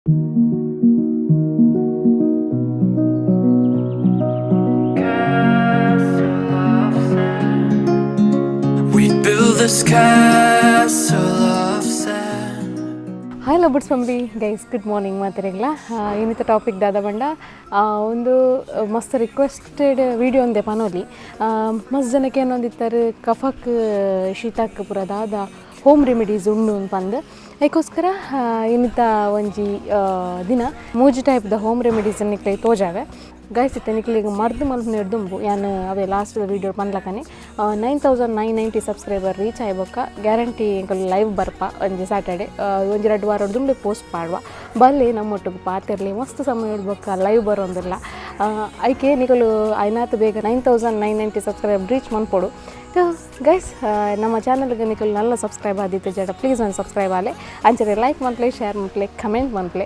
This castle of sand. Hi Lovebirdz family, guys, good morning ಮಾತಿರಲ್ಲ ಇನ್ನಿತ topic ದಾದ ಬಂಡ ಒಂದು ಮಸ್ತ್ ರಿಕ್ವೆಸ್ಟೆಡ್ ವಿಡಿಯೋ ಒಂದೇ ಪನೋಲಿ ಮಸ್ತ್ ಜನಕ್ಕೆ ಏನೊಂದಿತ್ತಾರೆ ಕಫಕ್ ಶೀತಕ್ಕೆ ಪೂರ ದಾದ ಹೋಮ್ ರೆಮಿಡೀಸ್ ಉಂಡು ಅಂದು ಅದಕ್ಕೋಸ್ಕರ ಇನ್ನಿತ ಒಂಜಿ ದಿನ ಮೂಜಿ ಟೈಪ್ದ ಹೋಮ್ ರೆಮಿಡೀಸ್ ನಿಕ್ಲೆ ತೋಜಾವೆ ಗೈಸ್ ಇತ್ತೆ ನಿಕ್ಲಿಗೆ ಮರ್ದು ಮಲ್ಪು ನಿರ್ದುಂಬು ಯಾನು ಅವೇ ಲಾಸ್ಟ್ ವೀಡಿಯೋ ಪನ್ಲಕನೆ 9990 ಸಬ್ಸ್ಕ್ರೈಬರ್ ರೀಚ್ ಆಯ್ಬೇಕ ಗ್ಯಾರಂಟಿ ಎಂಕಲ್ ಲೈವ್ ಬರ್ಪ ಒಂಜಿ ಸ್ಯಾಟರ್ಡೆ ಒಂಜಿ 2 ವಾರ ದುಂಬೆ ಪೋಸ್ಟ್ ಮಾಡುವ ಬಲ್ಲಿ ನಮ್ಮೊಟ್ಟಿಗೆ ಪಾತಿರಲಿ ಮಸ್ತ್ ಸಮಯ ಇಡ್ಬೇಕ ಲೈವ್ ಬರೋದಿಲ್ಲ ಐಕೆ ನಿಕಲು ಐನಾತ್ ಬೇಗ 9990 ಸಬ್ಸ್ಕ್ರೈಬರ್ ರೀಚ್ ಮನ್ಪೊಡು ಗೈಸ್ ನಮ್ಮ ಚಾನಲ್ಗೆ ನಿಕಲು ನಲ್ಲ ಸಬ್ಸ್ಕ್ರೈಬ್ ಆದಿತ್ತು ಜಡ ಪ್ಲೀಸ್ ಒಂದು ಸಬ್ಸ್ಕ್ರೈಬ್ ಆಲೆ ಅಂಚನೆ ಲೈಕ್ ಮನ್ಪ್ಲೆ ಶೇರ್ ಮನ್ಪ್ಲೆ ಕಮೆಂಟ್ ಮನ್ಪ್ಲೆ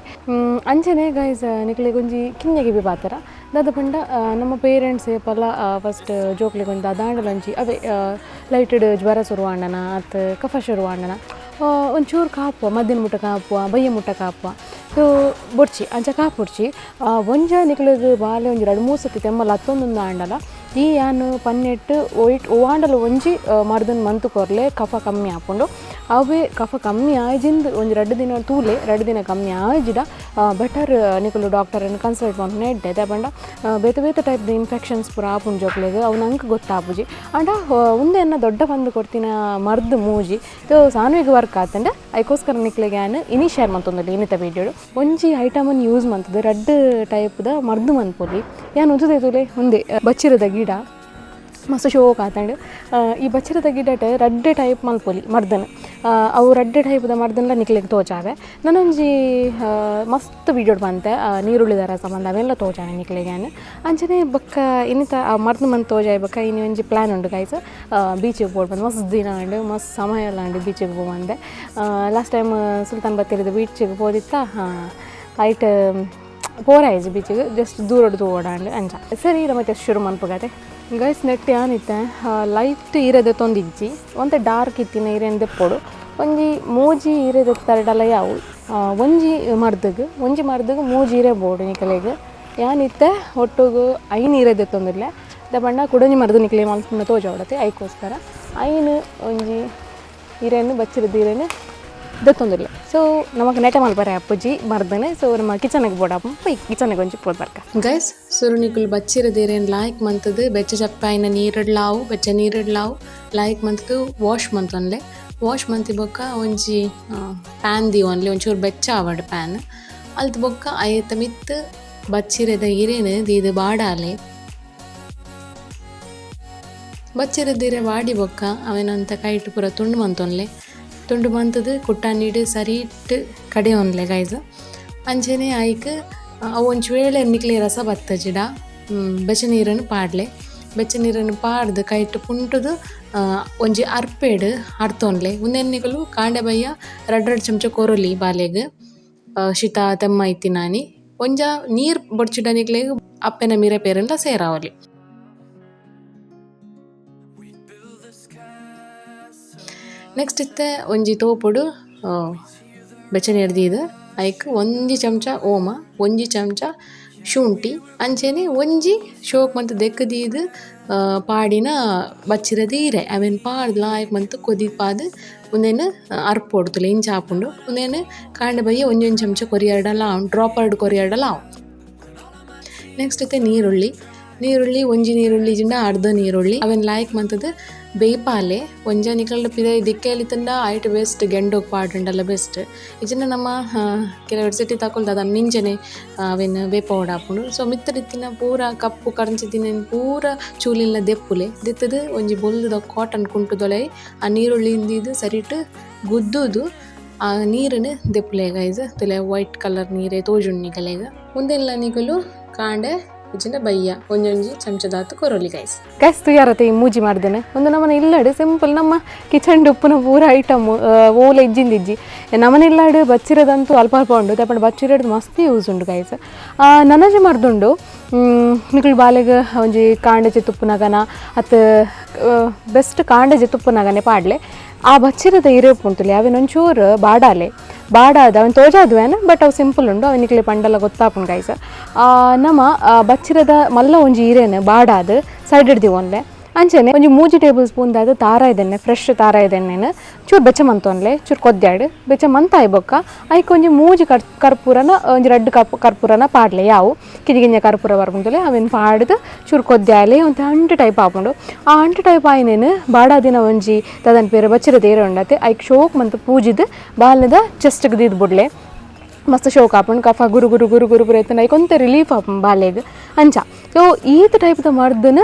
ಅಂಚನೆ ಗೈಸ್ ನಿಕ್ಲಿಗೆ ಒಂಜಿ ಕಿಂಜಗೆ ಬಿ ಪಾತರ ದಾದ ಪಂಡ ನಮ್ಮ ಪೇರೆಂಟ್ಸ್ ಪಲ ಫಸ್ಟ್ ಜೋಕ್ಲಿಗೆ ಒಂದು ದಾಂಡಲಂಚಿ ಅವೇ ಲೈಟೆಡ್ ಜ್ವರ ಶುರುವಾಂಡನ ಅತ್ ಕಫ ಶುರುವಾಂಡನ ಒಂಚೂರು ಕಾಪುವ ಮಧ್ಯಾಹ್ನ ಮುಟ್ಟ ಕಾಪುವ ಬಯ್ಯ ಮುಟ್ಟ ಕಾಪುವ ಸೊ ಬೊಡ್ಚಿ ಅಂಚ ಕಾಪುಡ್ಚಿ ಒಂಜ ನಿಕ್ಲಿಗೆ ಬಾಲೆ ಒಂಜಿ 2-3 ಸತಿ ತೆಮ್ಮಲ್ಲ ಹತ್ತೊಂದೊಂದು ಆಂಡಲ ಈ ಯಾನು ಪನ್ನೆಟ್ಟು ಓವಾಂಡಲು ಒಂಜಿ ಮರ್ದನ್ ಮಂತು ಕೊರ್ಲೆ ಕಫ ಕಮ್ಮಿ ಆಪುಂಡು ಅವೇ ಕಫ ಕಮ್ಮಿ ಆಯ್ಜಿಂದು ಒಂದು 2 ದಿನ ತೂಲೆ 2 ದಿನ ಕಮ್ಮಿ ಆಯ್ಜಿಡ ಬೆಟರ್ ನಿಕಲು ಡಾಕ್ಟರನ್ನು ಕನ್ಸಲ್ಟ್ ಮಾಡ್ಕೊಂಡು ಎಡ್ಡೆ ಬಂಡ ಬೇತೆ ಬೇತೆ ಟೈಪ್ದ ಇನ್ಫೆಕ್ಷನ್ಸ್ ಪೂರ ಆಪುಂಡು ಜೋಕ್ಲೆಗ್ ಅವು ನಂಗೆ ಗೊತ್ತಾಪುಜಿ ಅಂಡ ಒಂದೇ ಅನ್ನ ದೊಡ್ಡ ಬಂದು ಕೊಡ್ತಿನ ಮರ್ದು ಮೂಜಿ ಸೊ ಸಾನ್ವಿಗೆ ವರ್ಕ್ ಆತಂಡ ಅದಕ್ಕೋಸ್ಕರ ನಿಕ್ಲೆಗೆ ನಾನು ಇನಿ ಶೇರ್ ಮಂತೊಂದಲ್ಲಿ ಇನ್ನಿತ ವೀಡಿಯೋಡು ಒಂಜಿ ಐಟಮನ್ನು ಯೂಸ್ ಮಂತದ್ದು 2 ಟೈಪ್ದ ಮರ್ದು ಮಂತ್ಪೊಲಿ ಯಾನು ಉಂಚುದೇ ತೂಲೆ ಒಂದೇ ಬಚ್ಚಿರದ ಗಿಡ ಮಸ್ತ್ ಶೋಕ್ ಆತಂಡು ಈ ಬಚ್ಚಿರದ ಗಿಡಟ 2 ಟೈಪ್ ಮಲ್ಪೊಲಿ ಮರ್ದನ್ ಅವು 2 ಟೈಪ್ದ ಮರ್ದನ್ಲ ನಿಕ್ಲಿಗೆ ತೋಚಾವೆ ನಾನೊಂಜಿ ಮಸ್ತ್ ವೀಡಿಯೋ ಬಂತೆ ನೀರುಳ್ಳಿ ದರ ಸಂಬಂಧ ಅವೆಲ್ಲ ತೋಚಾನೆ ನಿಕ್ಲಿಗೆ ನಾನು ಅಂಚನೆ ಬಕ್ಕ ಇನ್ನಿತ ಮರ್ದು ಮಂತ್ ತೋಜಾಯ್ ಬಕ್ಕ ಇನ್ನು ಒಂಜಿ ಪ್ಲ್ಯಾನ್ ಉಂಡು ಗೈಸ್ ಬೀಚಿಗೆ ಹೋಗಿ ಬಂದು ಮಸ್ತ್ ದಿನ ಅಂಡು ಮಸ್ತ್ ಸಮಯ ಎಲ್ಲ ಅಂಡು ಬೀಚಿಗೆ ಹೋಗಂದೆ ಲಾಸ್ಟ್ ಟೈಮ್ ಸುಲ್ತಾನ್ ಬತ್ತೇರಿದ ಬೀಚಿಗೆ ಹೋದಿತ್ತ ಐಟ್ ಪೋರಾಯ್ಜಿ ಬೀಚಿಗೆ ಜಸ್ಟ್ ದೂರದ್ದು ಓಡಾಂಡು ಅಂಚ ಸರಿ ಮತ್ತೆ ಶುರು ಮನ್ಪುಗತೆ ಗೈಸ್ ನೆಟ್ ಏನಿತ್ತೆ ಲೈಟ್ ಇರೋದೆ ತೊಂದಿಜ್ಜಿ ಒಂತೆ ಡಾರ್ಕ್ ಇತ್ತಿನ ಇರೇಂದೆ ಪೊಡು ಒಂಜಿ ಮೂಜಿ ಇರೋದೆ ತರಡಲ ಯಾವು ಒಂಜಿ ಮರ್ದಗೆ ಮೂಜಿ ಇರೇ ಬೋಡು ನಿಕಲೆಗೆ ಏನಿತ್ತೆ ಒಟ್ಟಿಗೆ ಐನು ಇರೋದೆ ತೊಂದಿರಲೆ ದ ಬಣ್ಣ ಕುಡಂಜಿ ಮರ್ದು ನಿಕ್ಲೆ ಮಲ್ಪುನ ತೋಜಾವಡತ್ತೆ ಐಕೋಸ್ಕರ ಐನು ಒಂಜಿ ಇರೇನು ಬಚ್ಚಿರದ್ದು ಇರೇನು ದತ್ತೊಂದಿಲ್ಲ ಸೊ ನಮಗೆ ನೆಟ ಮಲ್ಪರೆ ಅಪ್ಪುಜಿ ಮರ್ದನೆ ಸೊ ನಮ್ಮ ಕಿಚನಿಗೆ ಬೋಡಪ್ಪ ಕಿಚನಿಗೆ ಒಂಚಿ ಪೋದ್ ಬರ್ಕ ಗೈಸ್ ಸುರುನಿಕುಲ್ ಬಚ್ಚಿರದೇರೇನು ಲಾಯ್ಕ್ ಮಂತದ್ದು ಬೆಚ್ಚ ಚಪ್ಪಾಯಿನ ನೀರಿಡ್ಲಾವು ಬೆಚ್ಚ ನೀರಿಡ್ಲಾವು ಲಾಯ್ಕ್ ಮಂತದ್ದು ವಾಶ್ ಮಂತೊನ್ಲೆ ವಾಶ್ ಮಂತಿ ಬೊಕ್ಕ ಒಂಜಿ ಪ್ಯಾನ್ ದೀವನ್ಲೆ ಒಂಚೂರು ಬೆಚ್ಚ ಆವಡ್ ಪ್ಯಾನ್ ಅಲ್ತ ಬೊಕ್ಕ ಐತ ಮಿತ್ತು ಬಚ್ಚಿರದ ಇರೇನು ದೀದು ಬಾಡಾಲೆ ಬಚ್ಚಿರದಿರೆ ಬಾಡಿ ಬೊಕ್ಕ ಅವೇನಂತ ಕೈಟ್ ಪೂರ ತುಂಡು ಮಂತೊನ್ಲೆ ತುಂಡು ಬಂತದ್ದು ಕುಟ್ಟ ನೀಡು ಸರಿ ಇಟ್ಟು ಕಡೆ ಒನ್ಲೆ ಗೈಸ್ ಅಂಚನೆ ಆಯ್ಕೆ ಅವು ಒಂಚು ವೇಳೆ ನಿಕ್ಲೆ ರಸ ಬತ್ತ ಜಿಡ ಬೆಚ್ಚ ನೀರನ್ನು ಪಾಡ್ಲೆ ಬೆಚ್ಚ ನೀರನ್ನು ಪಾಡ್ದು ಕೈಟ್ಟು ಪುಂಟುದು ಒಂಜಿ ಅರ್ಪೇಡು ಅರ್ತೊನ್ಲೆ ಉಂದೆನ್ನಿಕಲು ಕಾಂಡೆ ಬಯ್ಯ 2 ಚಮಚ ಕೊರೊಲಿ ಬಾಲೆಗ್ ಶೀತ ತೆಮ್ಮ ಇತ್ತಿ ನಾನಿ ಒಂಜ ನೀರು ಬೊಡ್ಚಿಡ ನಿಕ್ಲೆಗ್ ಅಪ್ಪೆನ ಮೀರೆ ಪೇರೆಲ್ಲ ಸೇರಾವಲಿ ನೆಕ್ಸ್ಟ್ ಇತ್ತೆ ಒಂಜಿ ತೋಪುಡು ಬೆಚ್ಚ ನೀರ್ದಿದು ಐಕ್ ಒಂಜಿ ಚಮಚ ಓಮ ಒಂಜಿ ಚಮಚ ಶುಂಠಿ ಅಂಚೆನೆ ಒಂಜಿ ಶೋಕ್ ಮಂತ್ ದೆಕ್ಕದೀದು ಪಾಡಿನ ಬಚ್ಚಿರದು ಈರೆ ಅವೇನು ಪಾಡ್ದು ಆಯ್ಕೆ ಮಂತ್ ಕೊದಿ ಪಾದು ಒಂದೇನು ಅರ್ಪೊಡ್ತುಲೆ ಇಂಚ ಹಾಪುಂಡು ಒಂದೇನು ಕಾಂಡೆ ಬಯ್ಯ ಒಂಜೊಂದು ಚಮಚ ಕೊರಿಯರ್ಡಲ್ಲ ಡ್ರಾಪರ್ಡ್ ಕೊರಿಯರ್ಡಲ್ಲ ನೆಕ್ಸ್ಟ್ ಇತ್ತೆ ನೀರುಳ್ಳಿ ಒಂಜಿ ನೀರುಳ್ಳಿ ಜಿಂಡ ಅರ್ಧ ನೀರುಳ್ಳಿ ಅವೇನು ಲಾಯ್ಕ್ ಮಂತದ್ದು ಬೇಪಾಲೆ ಒಂಜ ನಿಕಲ್ಡ ಪಿದ ದಿಕ್ಕೆಯಲ್ಲಿ ತಂಡ ಐಟ್ ಬೆಸ್ಟ್ ಗೆಂಡೋಗಿ ಪಾಡುಂಡಲ್ಲ ಬೆಸ್ಟ್ ಇಜನ್ನ ನಮ್ಮ ಕೆಲವು ಸಿಟಿ ತಕೊಳ್ದು ಅದು ಮಿಂಚನೆ ಅವೇನು ಬೇಪ ಓಡಾಪುಂಡು ಸೊ ಮಿತ್ತರಿತ್ತಿನ ಪೂರ ಕಪ್ಪು ಕರಂಚಿತ್ತಿನ ಪೂರ ಚೂಲಿನ ದೆಪ್ಪುಲೆ ದೆತ್ತದು ಒಂಜಿ ಬೊಲ್ದ ಕಾಟನ್ ಕುಂಟುದೊಲೆ ಆ ನೀರುಳ್ಳಿ ಇಂದಿದ್ದು ಸರಿಟ್ಟು ಗುದ್ದುದು ಆ ನೀರನ್ನು ದೆಪ್ಪುಲೆ ಗೈಸ್ ತಲೆ ವೈಟ್ ಕಲರ್ ನೀರೇ ತೋಜುಂಡು ನಿಕಲೆಗ ಮುಂದೆಲ್ಲ ನಿಕಲು ಕಾಂಡೆ ಇಜಿಂದ ಬಯ್ಯ ಒಂಜೊಂಜಿ ಚಮಚದಾತು ಕೊರೊಲಿ ಗೈಸ್ ತುಯಾರತೆ ಈ ಮೂಜಿ ಮಾಡ್ದೇನೆ ಒಂದು ನಮ್ಮನೆ ಇಲ್ಲಾಡು ಸಿಂಪಲ್ ನಮ್ಮ ಕಿಚನ್ ಉಪ್ಪುನ ಪೂರ ಐಟಮ್ ಓಲೆ ಇಜ್ಜಿಂದಿಜ್ಜಿ ನಮ್ಮನೆ ಇಲ್ಲಾಡು ಬಚ್ಚಿರೋದಂತೂ ಅಲ್ಪ ಉಂಡು ತಪ್ಪಂಡು ಬಚ್ಚಿರೋದು ಮಸ್ತ್ ಯೂಸ್ ಉಂಡು ಗೈಸ್ ನನಜಿ ಮಾಡ್ದುಂಡು ನಿಕಲ್ ಬಾಲೆಗೆ ಒಂಜಿ ಕಾಂಡೆಜಿ ತುಪ್ಪುನಗನ ಅತ್ ಬೆಸ್ಟ್ ಕಾಂಡೆಜಿ ತುಪ್ಪುನಗನೆ ಪಾಡ್ಲೆ ಆ ಬಚ್ಚಿರದ ಇರೇಪು ಉಂಟುಲಿ ಅವೇನು ಒಂಚೂರು ಬಾಡಾದ ಅವನು ತೋಜಾದ್ವೇನು ಬಟ್ ಅವು ಸಿಂಪಲ್ ಉಂಡು ಅವನಿಕ್ಲೆ ಪಂಡೆಲ್ಲ ಗೊತ್ತಾಪುಂಡು ಗೈಸ್. ನಮ್ಮ ಬಚ್ಚಿರದ ಮಲ್ಲ ಒಂಜಿ ಈರೇನು ಬಾಡಾದ ಸೈಡ್ ಹಿಡ್ದೀವಿ ಒಂದ್ಲೆ ಅಂಚನೆ ಒಂಜಿ 3 ಟೇಬಲ್ ಸ್ಪೂನ್ ದಾದ ತಾರಾಯ್ದೆಣ್ಣೆ ಫ್ರೆಶ್ ತಾರಾಯ್ದೆಣ್ಣೆನ ಚೂರು ಬೆಚ್ಚ ಮಂತೊನ್ಲೆ ಚೂರು ಕೊದ್ದಾಡು ಬೆಚ್ಚ ಮಂತ ಆಯ್ಬೊಕ್ಕ ಐಕ್ ಒಂಜಿ 3 ಕರ್ಪೂರನ ಒಂಜಿ 2 ಕರ್ಪೂರನ ಪಾಡ್ಲೆ ಯಾವು ಕಿದಿಗಿಂಜ ಕರ್ಪೂರ ಬರ್ಬುಂತಲೆ ಅವೇನು ಪಾಡ್ದು ಚೂರು ಕೊದ್ದಾಲೆ ಒಂದು ಅಂಟು ಟೈಪ್ ಆಪುಂಡು. ಆ ಅಂಟು ಟೈಪ್ ಆಯ್ನೇನು ಬಾಡಾದಿನ ಒಂಜಿ ತದನ್ ಪೇರು ಬಚ್ಚಿರದ ಏರ ಉಂಡತೆ ಐಕ್ ಶೋಕ್ ಮಂತ್ ಪೂಜಿದು ಬಾಲ್ನದ ಚೆಸ್ಟ್ಗೆ ದೀದ್ ಬಿಡ್ಲೆ ಮಸ್ತ್ ಶೋಕ್ ಆಪುಂಡು ಕಫ ಗುರು ಗುರು ಗುರು ಗುರು ಗುರು ಎತ್ತನ ಕೊಂತ ರಿಲೀಫ್ ಆಪುಂಡು ಬಾಲೆಗ್ ಅಂಚ. ಸೊ ಈತ ಟೈಪ್ದ ಮರ್ದನ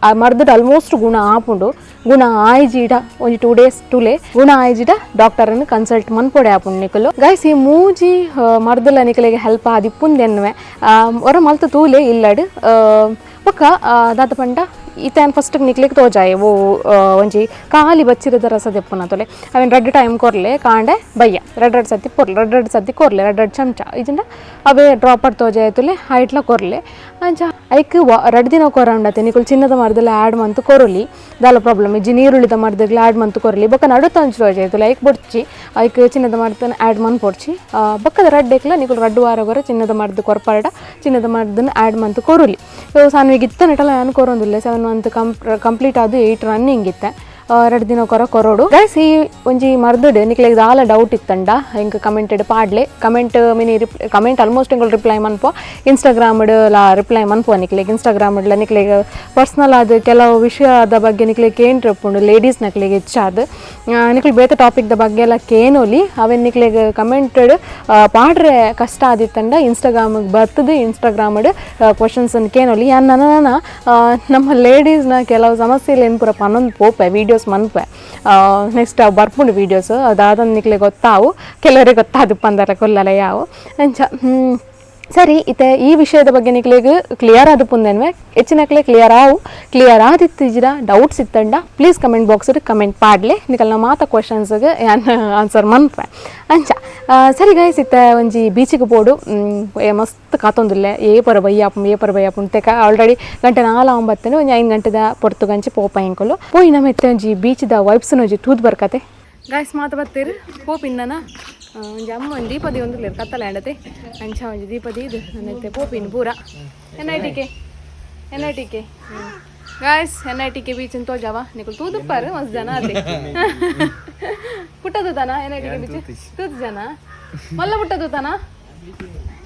ಆ ಮರ್ದದ ಆಲ್ಮೋಸ್ಟ್ ಗುಣ ಆಪುಂಡು. ಗುಣ ಆಯ್ಜಿಡ ಒಂಜಿ 2 days ಟುಲೆ ಗುಣ ಆಯ್ಜಿಡ ಡಾಕ್ಟರನ್ನು ಕನ್ಸಲ್ಟ್ ಮನ್ಪೊಡೆ ಆಪುಂಡು ನಿಕಲು ಗೈಸ್. ಈ ಮೂಜಿ ಮರ್ದಲ ನಿಕಲಿಗೆ ಹೆಲ್ಪ್ ಆದಿಪ್ಪುಂದೆನ್ನುವೆ ಹೊರ ಮಲ್ತ ತೂಲೆ ಇಲ್ಲಡು ಪಕ್ಕ ದಾದ ಪಂಡ ಈತೇನು ಫಸ್ಟಿಗೆ ನಿಕ್ಲಿಕ್ಕೆ ತೋಜಾಯಿ ಒಂಜಿ ಖಾಲಿ ಬಚ್ಚಿರದ ರಸ ತೆಪ್ಪುನ ತೊಲೆ ಅವೇನು 2 ಟೈಮ್ ಕೊರ್ಲೆ ಕಾಂಡೆ ಬಯ್ಯ 2 ಸತಿ ಕೊರ್ಲೆ 2 ಸತಿ ಕೊರ್ಲೆ 2 ಚಮಚ ಇಜಿಂದ ಅವೇ ಡ್ರಾಪರ್ ತೋಜಾಯಿ ತುಲೆ ಹೈಟ್ಲ ಕೊರ್ಲೆ ಅಂಚ ಐಕ್ 2 ದಿನ ಕೊರ ಉಂಡತೆ ನಿಕುಲು ಚಿನ್ನದ ಮರದಲ್ಲಿ ಆ್ಯಡ್ ಮಂತು ಕೊರಲಿ ದಾಲ ಪ್ರಾಬ್ಲಮ್ ಇಜ್ಜಿ ನೀರುಳ್ಳಿದ ಮರದಲ್ಲಿ ಆ್ಯಡ್ ಮಂತು ಕೊರಲಿ ಬೊಕ್ಕ ನಡುತ್ತ ಅಂಚು ತೋಜಾಯಿ ತುಲೆ ಐಕ್ ಬೊಡ್ಚಿ ಐಕ್ ಚಿನ್ನದ ಮರದನ್ನ ಆ್ಯಡ್ ಮನ್ ಪೊಡ್ಚಿ ಬೊಕ್ಕದ ರಡ್ಡೆಕ್ಲ ನಿಕುಲು 2 ವಾರ ಗೊರ ಚಿನ್ನದ ಮರದ ಕೊರಪಾಡ ಚಿನ್ನದ ಮರದನ್ನ ಆ್ಯಡ್ ಮಂತು ಕೊರಲಿ. ಸೊ ಸಾನ್ವಿಗೆ ಇತ್ತ ನೆಟಲ್ಲ ನಾನು ಕೊರೊಂದಿಲ್ಲ 7 ಮಂತ್ ಕಂಪ್ಲೀಟ್ ಆದು 8 ರನ್ನಿಂಗ್ ಇತ್ತೆ 2 ದಿನ ಕೊರೋಡು ಗೈಸ್. ಈ ಒಂಜಿ ಮರ್ದಡ್ ನಿಕ್ಲೆಗ್ ದಾಲ ಡೌಟ್ ಇತ್ತಂಡ ಹಿಂಗೆ ಕಮೆಂಟೆಡ್ ಪಾಡ್ಲೆ ಕಮೆಂಟ್ ಮಿನಿ ಕಮೆಂಟ್ ಆಲ್ಮೋಸ್ಟ್ ಹಿಂಗೆ ರಿಪ್ಲೈ ಮನ್ಪೋ ಇನ್ಸ್ಟಾಗ್ರಾಮ್ಡ್ ರಿಪ್ಲೈ ಮನ್ಪೋ ನಿಕ್ಲೆಗ್ ಇನ್ಸ್ಟಾಗ್ರಾಮ್ಡ್ಲ ನಿಕ್ಲೆಗ್ ಪರ್ಸ್ನಲ್ ಆದ ಕೆಲವು ವಿಷಯದ ಬಗ್ಗೆ ನಿಕ್ಲೆಗ್ ಏನು ರಪ್ಪುಂಡು ಲೇಡೀಸ್ ನಕ್ಲೆಗ್ ಹೆಚ್ಚಾದ ನಿಕ್ಲೆಗ್ ಬೇತ ಟಾಪಿಕ್ದ ಬಗ್ಗೆ ಎಲ್ಲ ಕೇನೋಲಿ ಅವೇನು ನಿಕ್ಲೆಗ್ ಕಮೆಂಟೆಡ್ ಪಾಡ್ರೆ ಕಷ್ಟ ಆದಿತ್ತಂಡ ಇನ್ಸ್ಟಾಗ್ರಾಮಿಗೆ ಬರ್ತದೆ ಇನ್ಸ್ಟಾಗ್ರಾಮ್ಡ್ ಕ್ವಶನ್ಸನ್ನು ಕೇನೋಲಿ ನನ್ನ ನಮ್ಮ ಲೇಡೀಸ್ನ ಕೆಲವು ಸಮಸ್ಯೆలు ಏನು ಪೂರ ಪನ್ನೊಂದು ಪೋಪೆ ವೀಡಿಯೋಸ್ ಮನ್ಪೆ ನೆಕ್ಸ್ಟ್ ಅವು ಬರ್ಪುಂಡು ವೀಡಿಯೋಸ್ ಅದಾದ ನಿಕ್ಲೆ ಗೊತ್ತಾವು ಕೆಲವರಿಗೆ ಗೊತ್ತಾದು ಪಂದರ ಕೊಲ್ಲಲ ಯಾವು ಅಂಚ. ಸರಿ ಇತ್ತೆ ಈ ವಿಷಯದ ಬಗ್ಗೆ ನಿಕ್ಲೆಗ್ ಕ್ಲಿಯರ್ ಆದ ಪುಂದೆನ್ವೆ ಹೆಚ್ಚಿನಕ್ಲೆ ಕ್ಲಿಯರ್ ಆದಿತ್ತಿಜ್ರ ಡೌಟ್ಸ್ ಇತ್ತಂಡ ಪ್ಲೀಸ್ ಕಮೆಂಟ್ ಬಾಕ್ಸ್ಡ್ ಕಮೆಂಟ್ ಪಾಡ್ಲೆ ನಿಕಲ್ನ ಮಾತ ಕ್ವಶನ್ಸ್ಗೆ ಆನ್ಸರ್ ಮನ್ಪೆ ಅಂಚ. ಸರಿ ಗೈಸ್ ಇತ್ತೆ ಒಂಜಿ ಬೀಚಿಗೆ ಪೋಡು ಮಸ್ತ್ ಕಾತೊಂದುಲ್ಲೆ ಏ ಪರ ಬಯ್ಯಾಪುಂಡು ತೆಕ ಆಲ್ರೆಡಿ ಗಂಟೆ 4:09 ಒಂಜಿ 5 ಗಂಟೆದ ಪೊರ್ತು ಗಂಚಿ ಪೋಪ ಇಂಕೊಲು ಪೋಯಿ ನಮ್ಮ ಎತ್ತೆ ಒಂಜಿ ಬೀಚ್ದ ವೈಬ್ಸ್ನ ಒಂಜಿ ತೂದ್ ಬರ್ಕತೆ ಗೈಸ್ ಮಾತು ಬರ್ತೀರಿ ಪೋಪಿನ್ನನ ಒಂಜಿ ಅಮ್ಮ ಒಂದು ದೀಪದಿ ಒಂದು ಕತ್ತಲ ಆಂಡತೆ ಅಂಚ ಒಂಜಿ ದೀಪದಿ ಇದು ನನ್ನತ್ತೆ ಪೋಪಿನ ಪೂರ NITK ಗಾಯ್ಸ್ NITK ಬೀಚ್ ಅಂತ ತೋಜಾವ ನಿಕುಲು ತೂದುಪ್ಪಾರು ಮಸ್ತ್ ಜನ ಅದೇ ಪುಟ್ಟದು ತಾನ NITK ಬೀಚ್ ತೂತು ಜನ ಮಲ್ಲ ಪುಟ್ಟದು ತಾನ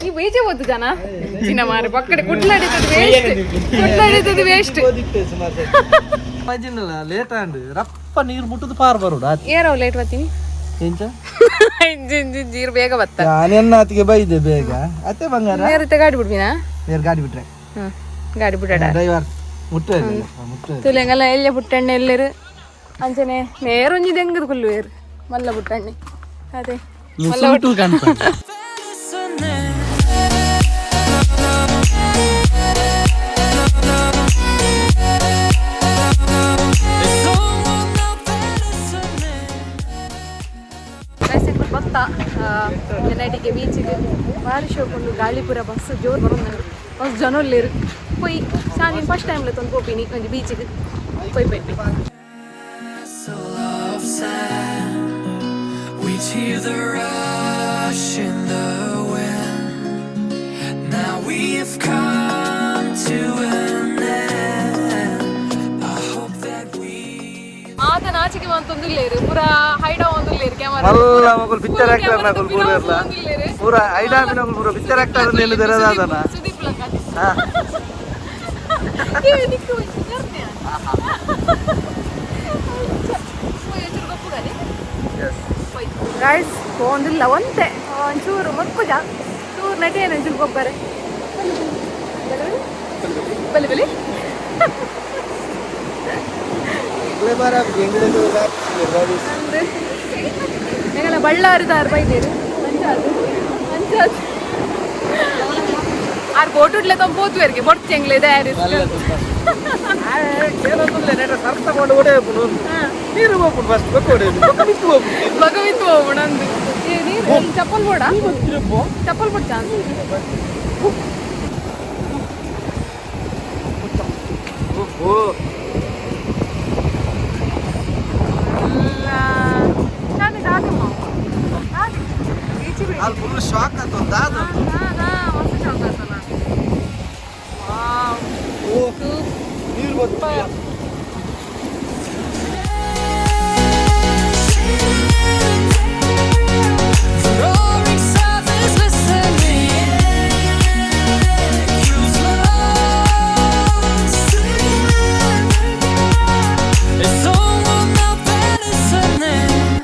ಈ ಬೀಚೆ ಹೋದು ಜನ ಚಿನ್ನ ಮಾರಿ ಪಕ್ಕಡೆ ಕುಟ್ಲಾಡಿತದು ವೇಸ್ಟ್ ಲೇಟ್ ಆಂಡ್ ರಪ್ಪ ನೀರು ಮುಟ್ಟದು ಪಾರ್ ಬರೋಡು ಏರವ್ ಲೇಟ್ ಬರ್ತೀನಿ ಎಂಚ ಜೀರು ಬೇಗ ಬತ್ತ ನಾನೆನ್ನಾತಿಗೆ ಬೈದೆ ಬೇಗ ಅತ್ತೆ ಬಂಗಾರ ನೇರತ್ತೆ ಗಾಡಿ ಬಿಡ್ಬಿನಾ ಗಾಡಿ ಬಿಟ್ರೆ ಗಾಡಿ ಬಿಟ್ಟ ಡ್ರೈವರ್ ಮುಟ್ಟೆ ತುಲೆಂಗಲ್ಲ ಎಲ್ಲೆ ಪುಟ್ಟಣ್ಣೆ ಎಲ್ಲರು ಅಂಚನೆ ನೇರೊಂಜಿ ದೆಂಗದ ಕುಲ್ಲು ಏರು ಮಲ್ಲ ಪುಟ್ಟಣ್ಣೆ ಅದೇ ಮಲ್ಲ ಗೊತ್ತಾ NITK ಬೀಚಿಗೆ ಭಾರಿ ಶೋಕೊಂಡು ಗಾಳಿಪುರ ಬಸ್ ಜೋರು ಬರೋದು ಮಸ್ತ್ ಜನ ಇಲ್ಲಿರು ಪೊಯ್ ನಾನು ಫಸ್ಟ್ ಟೈಮ್ಲ ತಂದು ಹೋಗ್ತೀನಿ ಒಂದು ಬೀಚಿಗೆ ಪೊಯ್ We hear the rush in the wind. Now we have come to an end. I hope that we ಆತ ನಾಚಿಕೆ ಮಂತೊಂದಿಲ್ಲೇರು ಪೂರ ಹೈಡ ಒಂದಿಲ್ಲೇರು ಕ್ಯಾಮರಾ ಮಲ್ಲ ಮಗಲ್ ಪಿಕ್ಚರ್ ಆಕ್ಟರ್ ನಕಲ್ ಪೂರ ಇರಲ್ಲ ಪೂರ ಐಡಾ ಬಿನಕಲ್ ಪೂರ ಪಿಕ್ಚರ್ ಆಕ್ಟರ್ ನೆಲ್ಲ ದರದಾದನ ಸುದೀಪ್ ಲಂಗ ಹಾ ಏ ನಿಕ್ಕು ಕರ್ನೆ ಗೈಸ್ ಒಂದಿಲ್ಲ ಒಂತೆ ಒಂಚೂರು ಮಕ್ಕುಜ ಚೂರು ನಟೇನು ಒಂಚೂರು ಗೊಬ್ಬರ ಬಲಿ ഞങ്ങളെ ബള്ളാറുതാർ ബൈതേര് അഞ്ചാത് ആർ കോട്ടുട്ടിലെ തൊമ്പോത്തു വരക്കെ പൊറച്ചെങ്കിലേ ഇതാര് ഭഗവിത്ത് പോകണം ചപ്പൽ പോടാ chappal പൊടിച്ചാ roaring silence listening. Choose love, it's someone out there listening.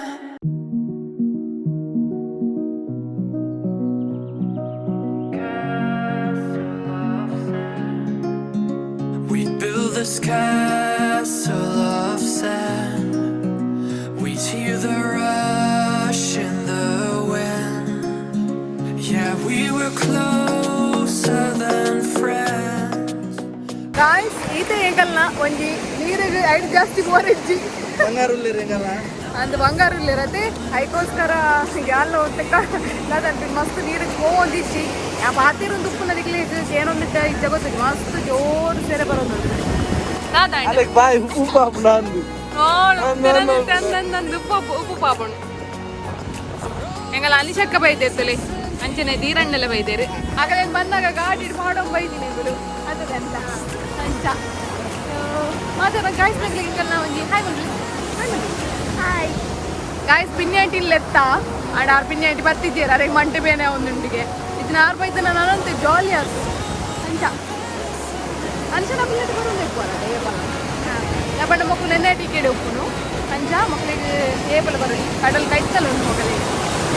We build this castle of sand. We hear the rush in the wind. Yeah, we were closer than friends. Guys ಈತ ಎಂಕಲ್ನ ಒಂಜಿ ನೀರಿಗೆ ಐದು ಜಾಸ್ತಿ ಬೋರಿಜ್ಜಿ ಅಂದ್ ಬಂಗಾರ ಇರತ್ತೆ ಅದಕ್ಕೋಸ್ಕರ ಯಾಲ್ಲ ಹೊಟ್ಟೆಕ್ಕ ಅದಂತ ಮಸ್ತ್ ನೀರಿಗೆ ಹೋಗಿಚ್ಚಿ ಆ ಬಾತಿರೊಂದು ಉಪ್ಪು ನದಿಗೆ ಏನೊಂದಿದ್ದ ಇದ್ದ ಗೊತ್ತಿಲ್ಲ ಮಸ್ತ್ ಜೋರು ಸೇರೆ ಬರೋದು ಉಪ್ಪು ಪಾಪುಂಡು ಎಂಗಲ್ಲ ಅನಿಶಕ್ಕ ಬೈದಿರ್ತಲೆ ಅಂಚನೆ ದೀರಣ್ಣೆಲ್ಲ ಬೈದೇರು ಆಗ ಬಂದಾಗ ಗಾಡಿ ಮಾಡೋ ಬೈದಿನಿ ಇವರು ಅದಂತ ಅಂಚ ಮಾತಾಡ ಗಾಯ್ಸ್ ನಗ್ಲಿಕ್ಕೆ ನಾವು ಹಾಯ್ ಬಂದ್ವಿ ಹಾಯ್ ಗಾಯ್ಸ್ ಪಿನ್ಯಾಟಿ ಇಲ್ಲೆತ್ತ ಆಡ ಆರು ಪಿನ್ಯಾಟಿ ಬರ್ತಿದ್ದೀರ ಅರೆಗೆ ಮಂಟೆ ಬೇನೆ ಒಂದುಂಟಿಗೆ ಇದನ್ನ ಆರು ಬೈತನ ನಾನಂತೆ ಜಾಲಿ ಅದು ಅಂಚ ಅಂಚನ ಪಿನ್ಯಾಟಿ ಬರೋದು ఎక్కువ లేకపోతే మొక్కలు నిన్నే టికెట్ ఒప్పును అంచా మొక్కలకి ఏపలు బరడి కడలు కైతలు ఉండు మొక్కలకి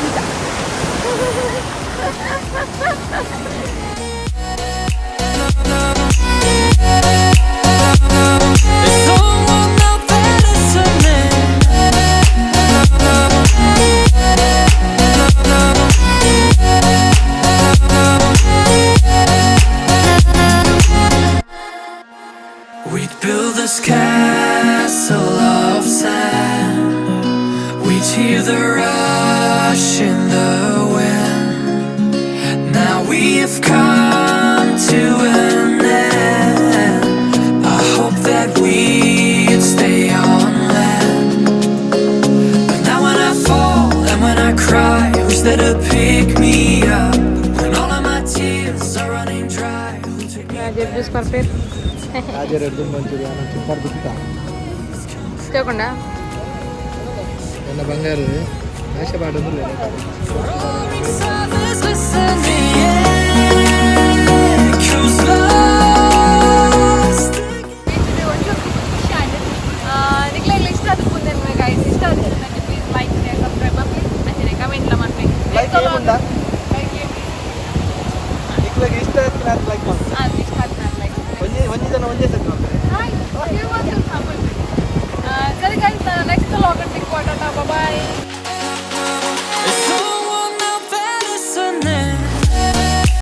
అంచా There's someone out there listening. We'd build this castle of sand. We'd hear the rush in the wind. Now we have come to an end. I hope that we'd stay on land. But now when I fall and when I cry, who's there to pick me up? When all of my tears are running dry, who'll take me back? చేయకుండా బంగారు ఆశపాటు Roaring silence listening. Choose lost. ನಿಕ್ಲೆಲ್ಲ ಇಷ್ಟ ಅದು ಮುಂದೆ guys ಇಷ್ಟ ಆದ್ರೆ please like share subscribe ಮಾಡಿ ಅಂಚನೆ comment ಎಲ್ಲ ಮಾಡ್ಬೇಕು ಲೈಕ್ ಏನುಂಟಾ ನಿಕ್ಲೆಗೆ ಇಷ್ಟ ಆಯ್ತು ನಾನು ಲೈಕ್ ಮಾಡ್ತೀನಿ ಅದು ಇಷ್ಟ ಆಯ್ತು ನಾನು ಲೈಕ್ ಒಂದೇ ಜನ ಒಂದೇ ಸೆಟ್ ಮಾಡ್ತಾರೆ ಸರಿ ಗೈಸ್ ನೆಕ್ಸ್ಟ್ ಲಾಗ್ ಸಿಕ್ಕೋಣ ಬಾಯ್